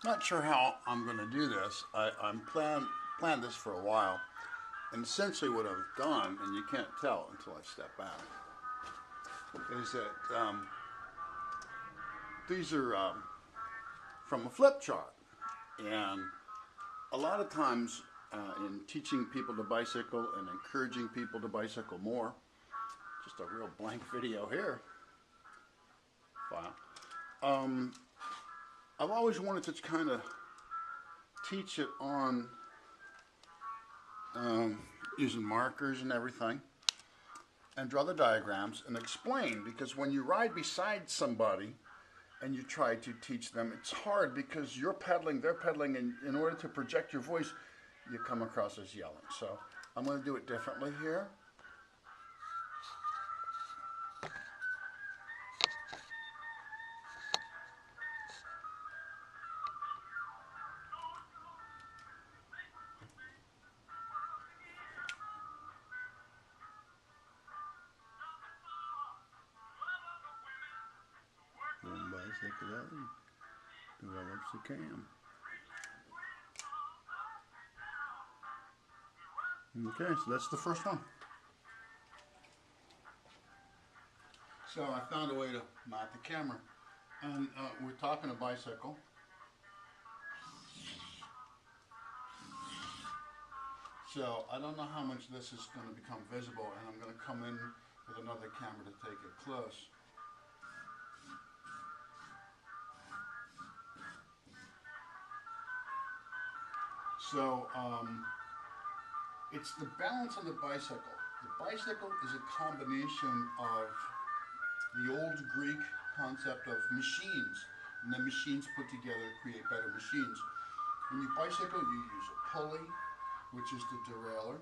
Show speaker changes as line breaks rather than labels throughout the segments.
Not sure how I'm going to do this. I'm planned this for a while, and essentially what I've done, and you can't tell until I step back, is that these are from a flip chart, and a lot of times in teaching people to bicycle and encouraging people to bicycle more, just a real blank video here. File. I've always wanted to kind of teach it on using markers and everything, and draw the diagrams and explain, because when you ride beside somebody and you try to teach them, it's hard because you're pedaling, they're pedaling, and in order to project your voice, you come across as yelling. So I'm going to do it differently here. One bicycleddie develops the cam. Okay, so that's the first one. So I found a way to mount the camera, and we're talking a bicycle. So I don't know how much this is going to become visible, and I'm going to come in with another camera to take it close. So it's the balance on the bicycle. The bicycle is a combination of the old Greek concept of machines, and then machines put together to create better machines. When you bicycle, you use a pulley, which is the derailleur.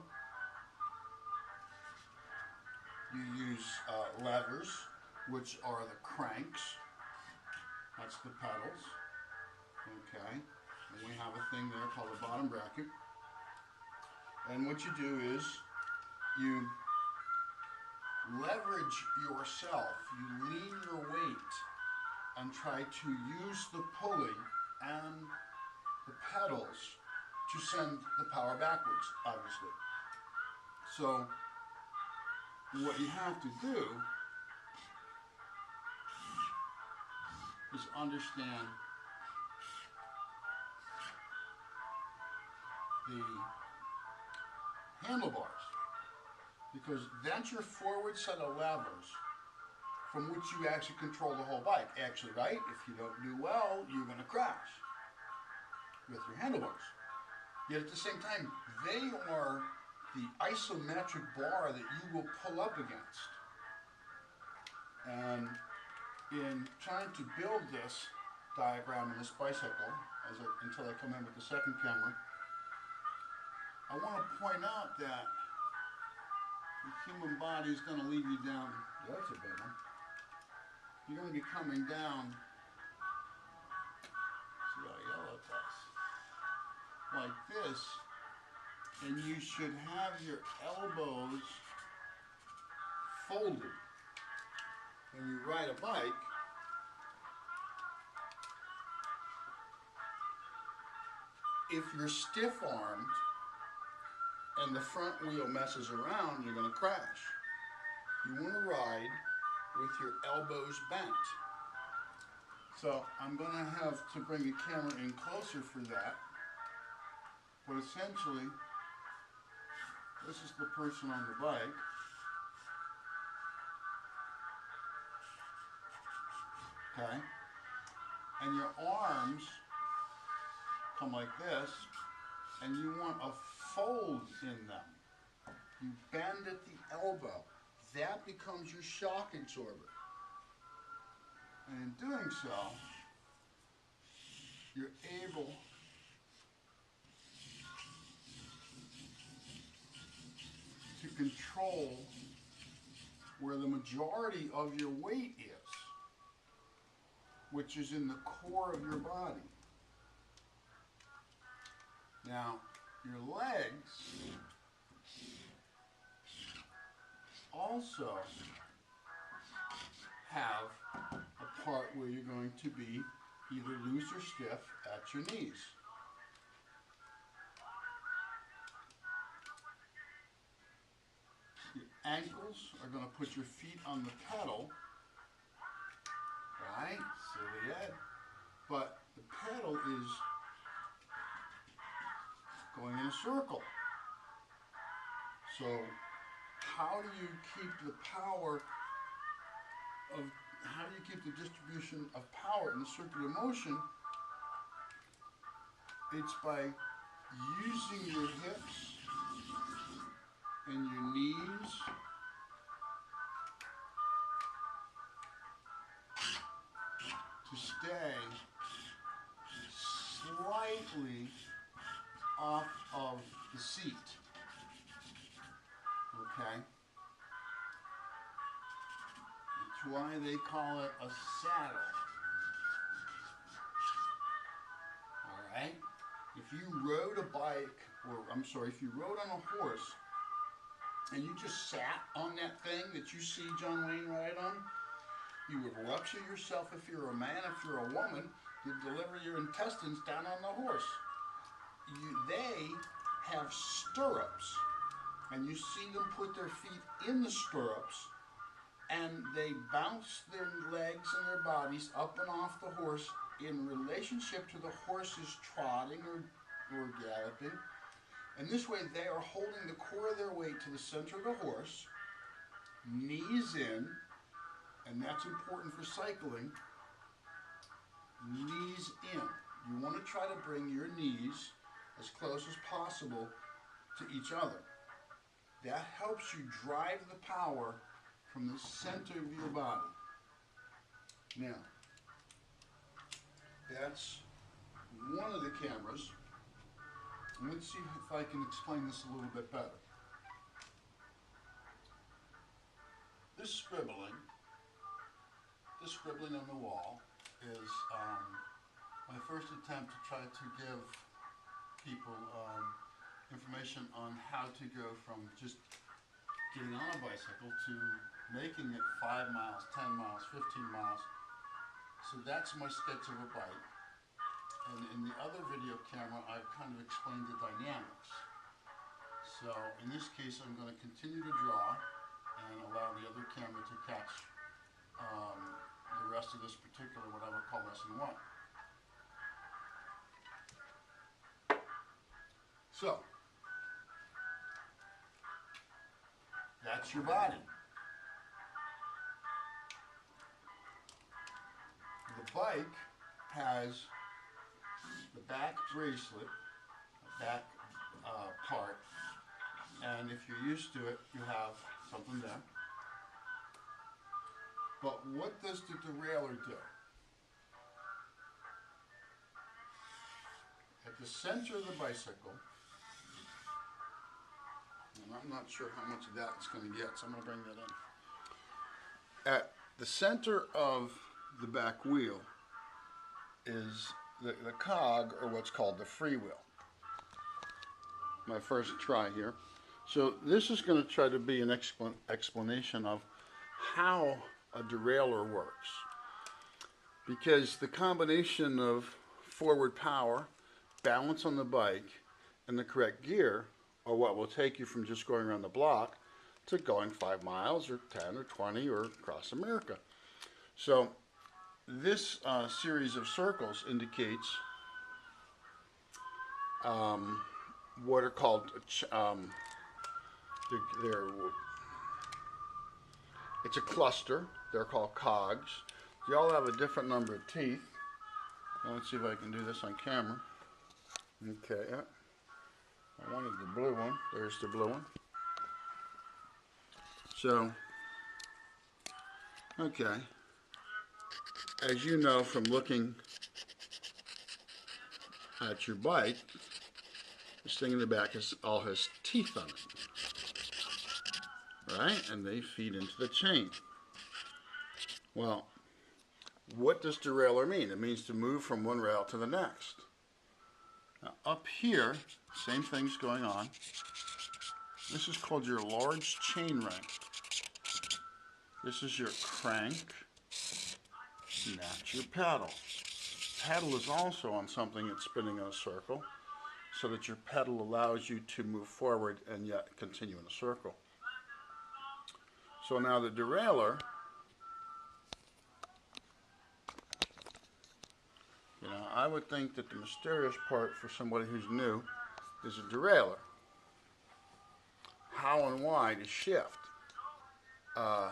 You use levers, which are the cranks. That's the pedals. Okay. And we have a thing there called a bottom bracket. And what you do is you leverage yourself, you lean your weight and try to use the pulley and the pedals to send the power backwards, obviously. So what you have to do is understand the handlebars, because that's your forward set of levers from which you actually control the whole bike. Actually, right? If you don't do well, you're going to crash with your handlebars. Yet at the same time, they are the isometric bar that you will pull up against. And in trying to build this diagram in this bicycle, until I come in with the second camera, I want to point out that the human body is going to lead you down. That's a big one. You're going to be coming down. See how yellow it does? Like this, and you should have your elbows folded. When you ride a bike, if you're stiff-armed and the front wheel messes around, you're going to crash. You want to ride with your elbows bent. So I'm going to have to bring the camera in closer for that. But essentially, this is the person on the bike. Okay? And your arms come like this, and you want a fold in them. You bend at the elbow. That becomes your shock absorber. And in doing so, you're able to control where the majority of your weight is, which is in the core of your body. Now, your legs also have a part where you're going to be either loose or stiff at your knees. Your ankles are going to put your feet on the pedal, right? Silly Ed. But the pedal is going in a circle. So how do you keep the power of, how do you keep the distribution of power in the circular motion? It's by using your hips and your knees to stay slightly off of the seat. Okay? That's why they call it a saddle. Alright? If you rode a bike, or if you rode on a horse and you just sat on that thing that you see John Wayne ride on, you would rupture yourself if you're a man. If you're a woman, you'd deliver your intestines down on the horse. They have stirrups, and you see them put their feet in the stirrups, and they bounce their legs and their bodies up and off the horse in relationship to the horse's trotting or galloping. And this way they are holding the core of their weight to the center of the horse, knees in, and that's important for cycling, knees in. You want to try to bring your knees as close as possible to each other. That helps you drive the power from the center of your body. Now, that's one of the cameras. And let's see if I can explain this a little bit better. This scribbling on the wall is my first attempt to try to give people information on how to go from just getting on a bicycle to making it 5 miles, 10 miles, 15 miles. So that's my sketch of a bike. And in the other video camera, I've kind of explained the dynamics. So in this case, I'm going to continue to draw and allow the other camera to catch the rest of this particular, what I would call lesson 1. So, that's your body. The bike has the back bracelet, back part, and if you're used to it, you have something there. But what does the derailleur do? At the center of the bicycle, and I'm not sure how much of that it's going to get, so I'm going to bring that in. At the center of the back wheel is the cog, or what's called the freewheel. My first try here. So this is going to try to be an explanation of how a derailleur works. Because the combination of forward power, balance on the bike, and the correct gear are what will take you from just going around the block to going 5 miles or 10 or 20 or across America. So this series of circles indicates what are called it's a cluster. They're called cogs. They all have a different number of teeth. Now, let's see if I can do this on camera. Okay, yeah. I wanted the blue one. There's the blue one. So, okay. As you know from looking at your bike, this thing in the back all has teeth on it. Right? And they feed into the chain. Well, what does derailleur mean? It means to move from one rail to the next. Now, up here, same thing's going on. This is called your large chain ring. This is your crank. That's your pedal. pedal is also on something that's spinning in a circle, so that your pedal allows you to move forward and yet continue in a circle. So now the derailleur, you know, I would think that the mysterious part for somebody who's new is a derailleur. How and why to shift? The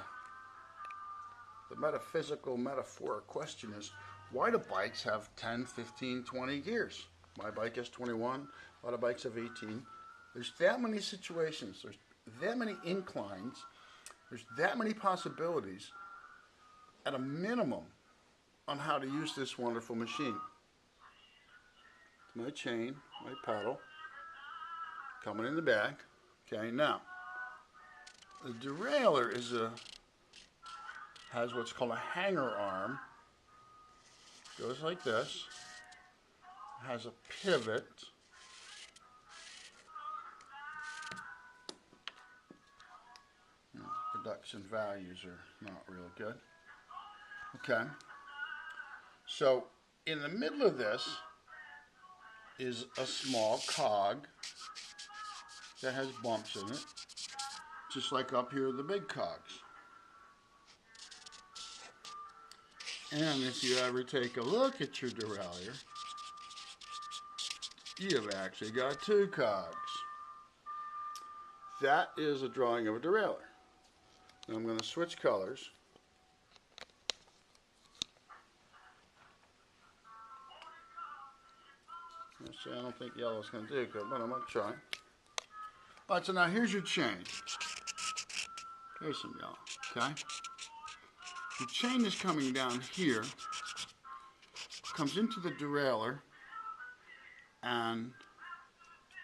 metaphysical, metaphoric question is, why do bikes have 10, 15, 20 gears? My bike has 21, a lot of bikes have 18. There's that many situations, there's that many inclines, there's that many possibilities at a minimum on how to use this wonderful machine. My chain, my pedal, coming in the back. Okay, now, the derailleur has what's called a hanger arm. Goes like this. Has a pivot. Production values are not real good. Okay. So, in the middle of this is a small cog that has bumps in it, just like up here are the big cogs. And if you ever take a look at your derailleur, you've actually got two cogs. That is a drawing of a derailleur. Now I'm going to switch colors. I don't think yellow's going to do good, but I'm going to try. Alright, so now here's your chain. Here's some yellow, okay? The chain is coming down here, comes into the derailleur, and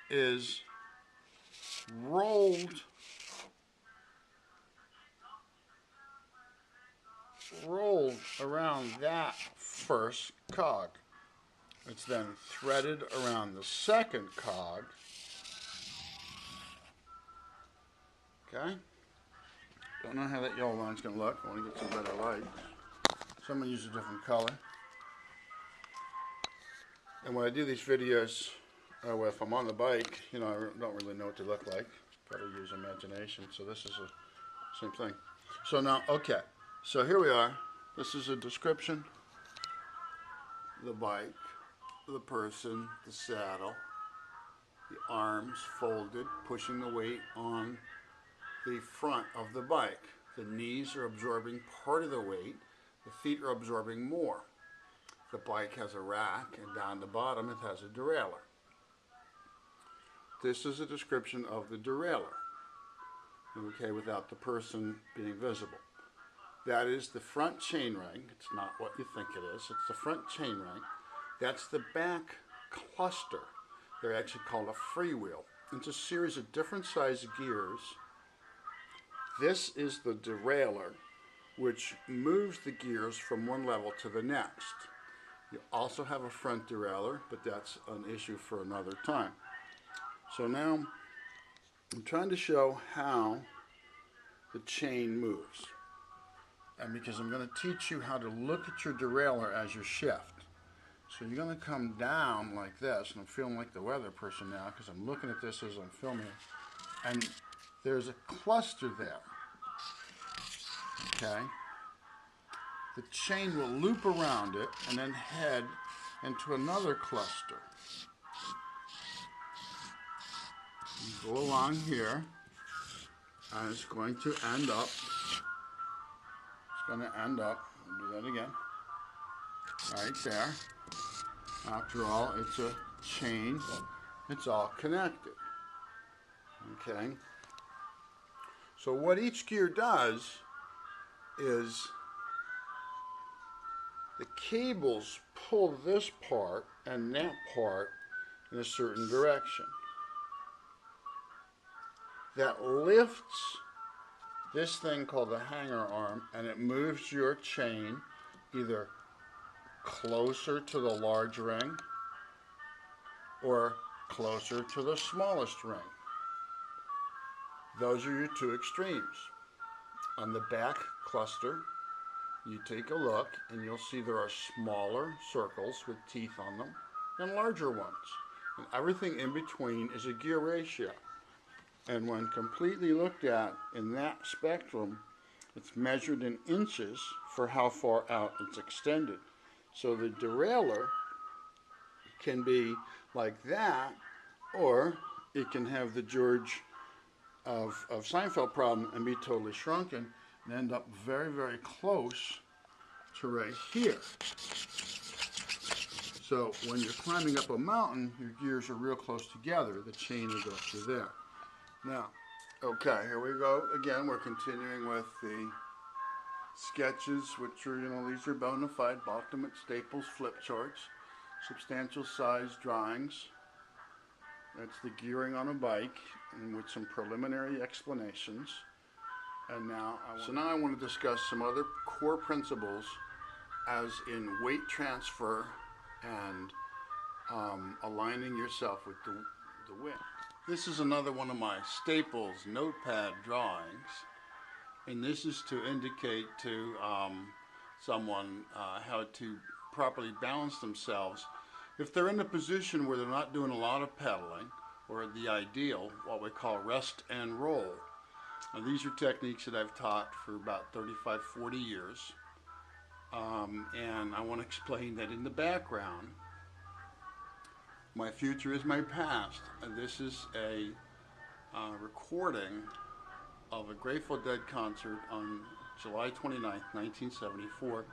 is rolled around that first cog. It's then threaded around the second cog. Okay? Don't know how that yellow line's going to look. I want to get some better light. So I'm going to use a different color. And when I do these videos, if I'm on the bike, you know, I don't really know what they look like. Got to use imagination. So this is the same thing. So now, okay. So here we are. This is a description. The bike, the person, the saddle, the arms folded, pushing the weight on the front of the bike. The knees are absorbing part of the weight. The feet are absorbing more. The bike has a rack, and down the bottom it has a derailleur. This is a description of the derailleur, okay, without the person being visible. That is the front chainring. It's not what you think it is. It's the front chainring. That's the back cluster. They're actually called a freewheel. It's a series of different sized gears. This is the derailleur, which moves the gears from one level to the next. You also have a front derailleur, but that's an issue for another time. So now I'm trying to show how the chain moves. And because I'm going to teach you how to look at your derailleur as you shift. So you're going to come down like this, and I'm feeling like the weather person now because I'm looking at this as I'm filming it. And there's a cluster there. Okay? The chain will loop around it and then head into another cluster. You go along here, and it's going to end up. I'll do that again, right there. After all, it's a chain. It's all connected. Okay? So what each gear does is the cables pull this part and that part in a certain direction. That lifts this thing called the hanger arm, and it moves your chain either closer to the large ring or closer to the smallest ring. Those are your two extremes. On the back cluster, you take a look and you'll see there are smaller circles with teeth on them and larger ones. And everything in between is a gear ratio. And when completely looked at in that spectrum, it's measured in inches for how far out it's extended. So the derailleur can be like that, or it can have the George of Seinfeld problem and be totally shrunken and end up very, very close to right here. So when you're climbing up a mountain, your gears are real close together. The chain will go through there. Now, okay, here we go again. We're continuing with the sketches, which are, these are bona fide, bought them at Staples flip charts, substantial size drawings. That's the gearing on a bike, and with some preliminary explanations. And now I want to discuss some other core principles, as in weight transfer and aligning yourself with the wind. This is another one of my Staples notepad drawings, and this is to indicate to someone how to properly balance themselves if they're in a position where they're not doing a lot of pedaling, or the ideal, what we call rest and roll. Now, these are techniques that I've taught for about 35, 40 years, and I want to explain that in the background, my future is my past, and this is a recording of a Grateful Dead concert on July 29th, 1974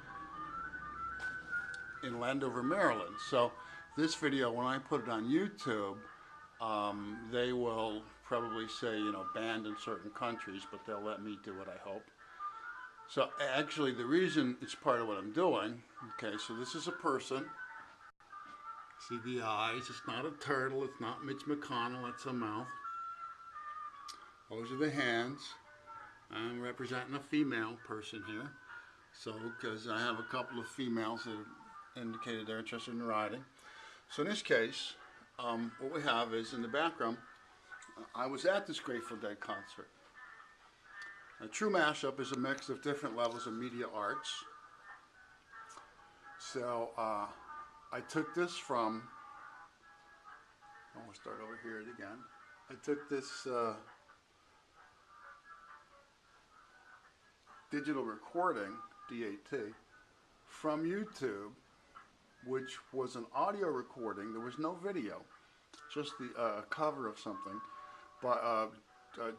in Landover, Maryland. So this video, when I put it on YouTube, they will probably say, banned in certain countries, but they'll let me do it, I hope. So actually, the reason it's part of what I'm doing, okay, so this is a person. See the eyes, it's not a turtle, it's not Mitch McConnell, it's a mouth. Those are the hands. I'm representing a female person here. So, because I have a couple of females that have indicated they're interested in riding. So in this case, what we have is in the background, I was at this Grateful Dead concert. A true mashup is a mix of different levels of media arts. So I took this from, I'll start over here again. I took this digital recording, DAT, from YouTube, which was an audio recording. There was no video, just the cover of something, by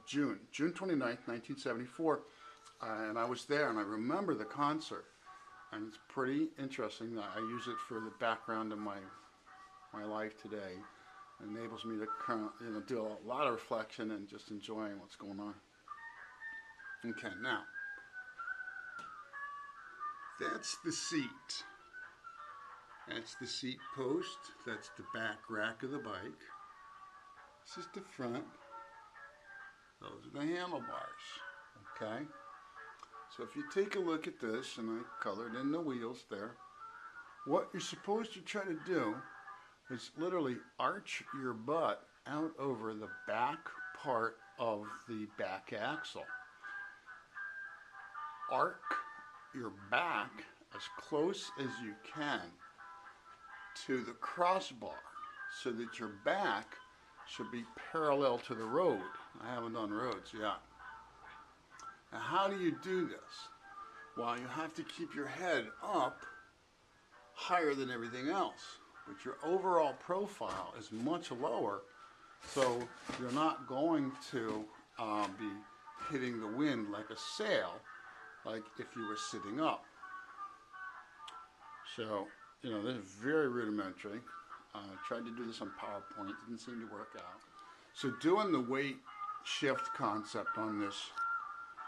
June 29th, 1974, and I was there, and I remember the concert, and it's pretty interesting that I use it for the background of my life today. It enables me to do a lot of reflection and just enjoying what's going on. Okay, now, that's the seat. That's the seat post. That's the back rack of the bike. This is the front. Those are the handlebars. Okay? So if you take a look at this, and I colored in the wheels there, what you're supposed to try to do is literally arch your butt out over the back part of the back axle. Arc your back as close as you can to the crossbar so that your back should be parallel to the road. I haven't done roads yet. Now, how do you do this? Well, you have to keep your head up higher than everything else, but your overall profile is much lower, so you're not going to be hitting the wind like a sail, like if you were sitting up. So, this is very rudimentary. I tried to do this on PowerPoint, didn't seem to work out. So doing the weight shift concept on this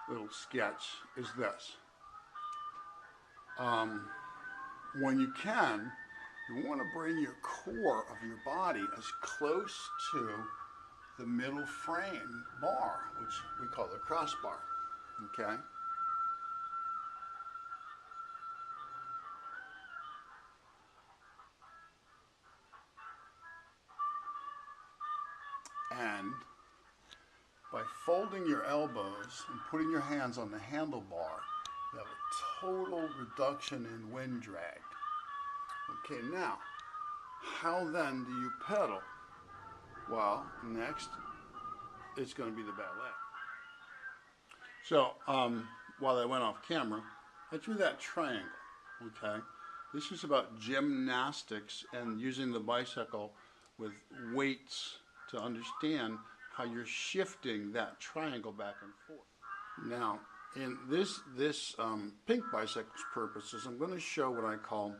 little sketch is this. When you can, you want to bring your core of your body as close to the middle frame bar, which we call the crossbar, okay? And by folding your elbows and putting your hands on the handlebar, you have a total reduction in wind drag. Okay, now, how then do you pedal? Well, next, it's going to be the ballet. So, while I went off camera, I drew that triangle, okay? This is about gymnastics and using the bicycle with weights to understand how you're shifting that triangle back and forth. Now, in this pink bicycle's purposes, I'm going to show what I call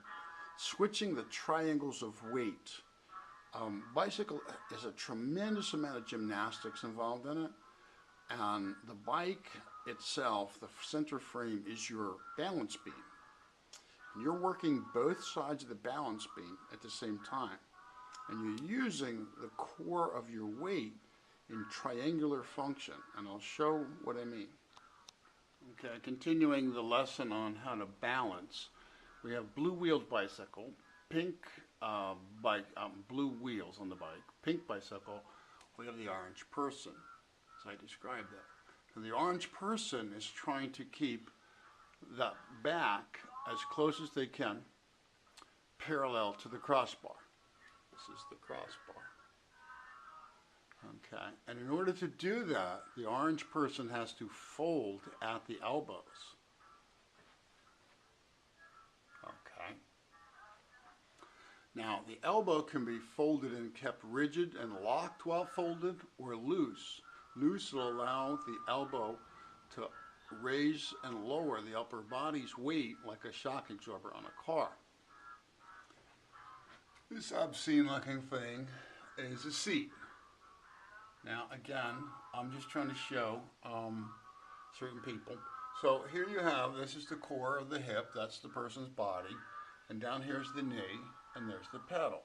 switching the triangles of weight. Bicycle is a tremendous amount of gymnastics involved in it, and the bike itself, the center frame, is your balance beam. And you're working both sides of the balance beam at the same time, and you're using the core of your weight in triangular function, and I'll show what I mean. Okay, continuing the lesson on how to balance, we have blue-wheeled bicycle, pink blue wheels on the bike, pink bicycle, we have the orange person, as I described that. And the orange person is trying to keep the back as close as they can parallel to the crossbar. This is the crossbar. Okay, and in order to do that, the orange person has to fold at the elbows. Okay. Now, the elbow can be folded and kept rigid and locked while folded, or loose. Loose will allow the elbow to raise and lower the upper body's weight like a shock absorber on a car. This obscene looking thing is a seat. Now again, I'm just trying to show certain people. So here you have, this is the core of the hip, that's the person's body, and down here's the knee, and there's the pedal.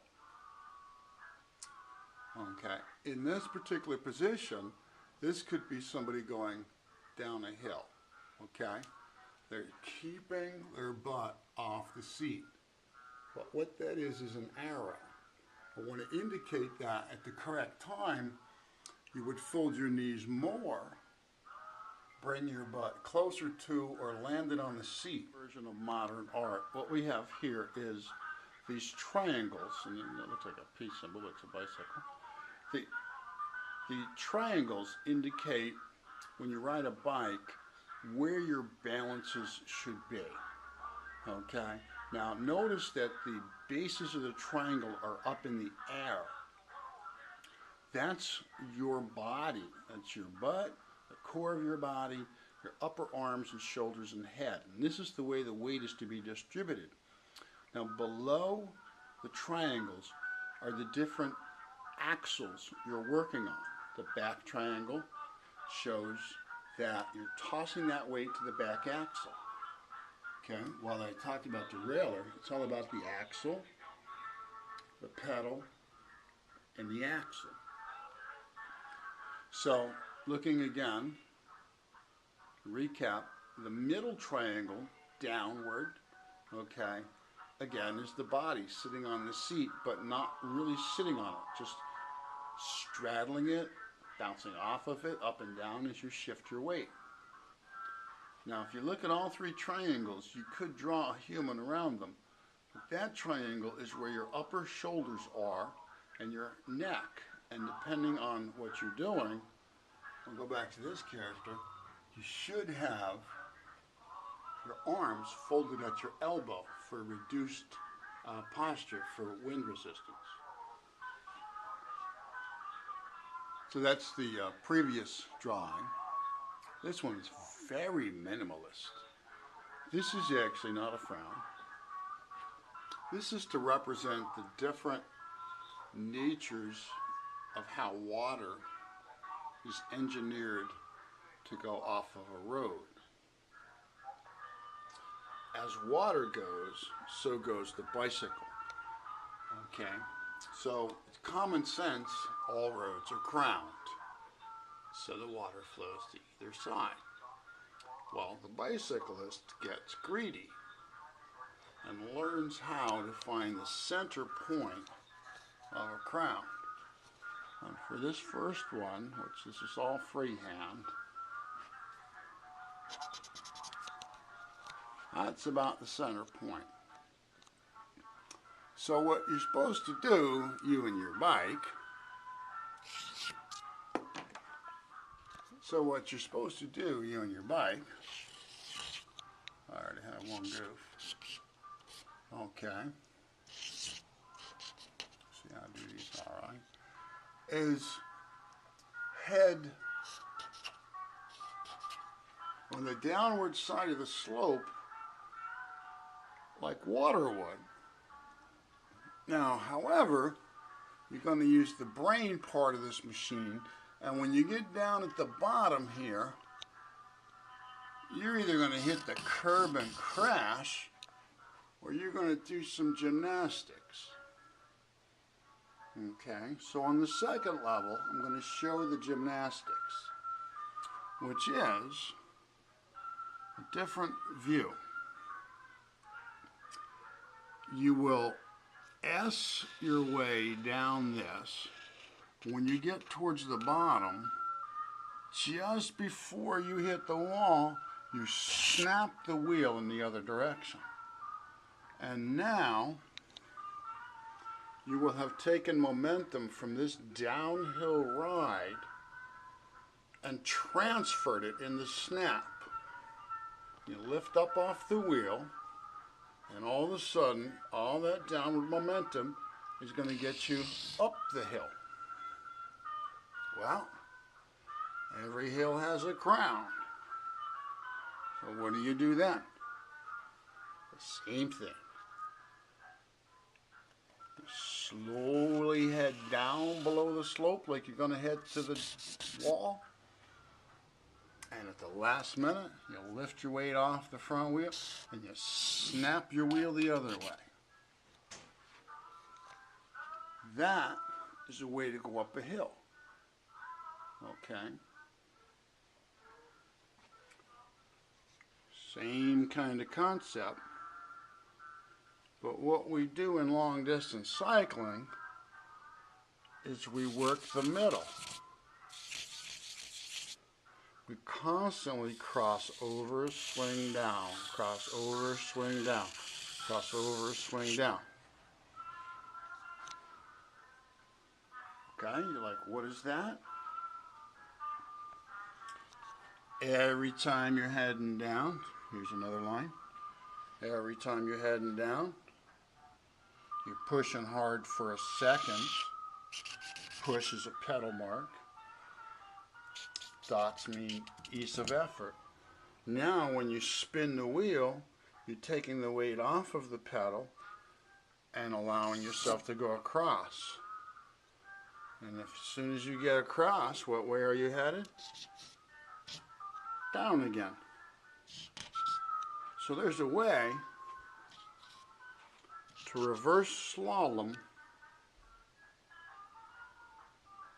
Okay, in this particular position, this could be somebody going down a hill, okay? They're keeping their butt off the seat. But what that is an arrow. I want to indicate that at the correct time, you would fold your knees more, bring your butt closer to or land it on the seat. Version of modern art. What we have here is these triangles, and it looks like a peace symbol, looks a bicycle. The triangles indicate, when you ride a bike, where your balances should be. Okay? Now notice that the bases of the triangle are up in the air. That's your body. That's your butt, the core of your body, your upper arms and shoulders and head. And this is the way the weight is to be distributed. Now below the triangles are the different axles you're working on. The back triangle shows that you're tossing that weight to the back axle. Okay, while I talked about the railer, it's all about the axle, the pedal, and the axle. So, looking again, recap, the middle triangle, downward, okay, again is the body sitting on the seat, but not really sitting on it, just straddling it, bouncing off of it, up and down as you shift your weight. Now, if you look at all three triangles, you could draw a human around them. But that triangle is where your upper shoulders are and your neck. And depending on what you're doing, we'll go back to this character, you should have your arms folded at your elbow for reduced posture for wind resistance. So that's the previous drawing. This one is very minimalist. This is actually not a frown. This is to represent the different natures of how water is engineered to go off of a road. As water goes, so goes the bicycle. Okay? So it's common sense, all roads are crowned. So the water flows to either side. Well, the bicyclist gets greedy and learns how to find the center point of a crown. And for this first one, which this is all freehand, That's about the center point. So what you're supposed to do, you and your bike, I already had one goof. Okay. See how I do these all right. Is head on the downward side of the slope like water would. Now, however, you're going to use the brain part of this machine, and when you get down at the bottom here, you're either going to hit the curb and crash, or you're going to do some gymnastics. Okay, so on the second level, I'm going to show the gymnastics, which is a different view. You will S your way down this. When you get towards the bottom, just before you hit the wall, you snap the wheel in the other direction. And now, you will have taken momentum from this downhill ride and transferred it in the snap. You lift up off the wheel, and all of a sudden, all that downward momentum is going to get you up the hill. Well, every hill has a crown. So what do you do then? The same thing. You slowly head down below the slope like you're going to head to the wall. And at the last minute, you lift your weight off the front wheel and you snap your wheel the other way. That is a way to go up a hill. Okay? Same kind of concept. But what we do in long distance cycling is we work the middle. We constantly cross over, swing down, cross over, swing down, cross over, swing down. Okay, you're like, what is that? Every time you're heading down, here's another line. Every time you're heading down, you're pushing hard for a second. Push is a pedal mark. Dots mean ease of effort. Now when you spin the wheel, you're taking the weight off of the pedal and allowing yourself to go across. And as soon as you get across, what way are you headed? Down again. So there's a way to reverse slalom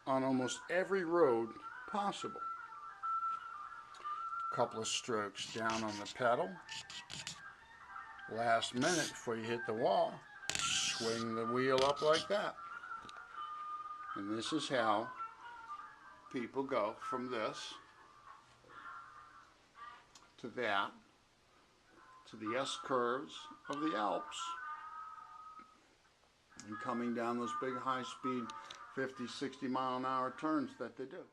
on almost every road possible. Couple of strokes down on the pedal. Last minute before you hit the wall, swing the wheel up like that. And this is how people go from this to that, to the S-curves of the Alps, and coming down those big high-speed 50, 60 mile an hour turns that they do.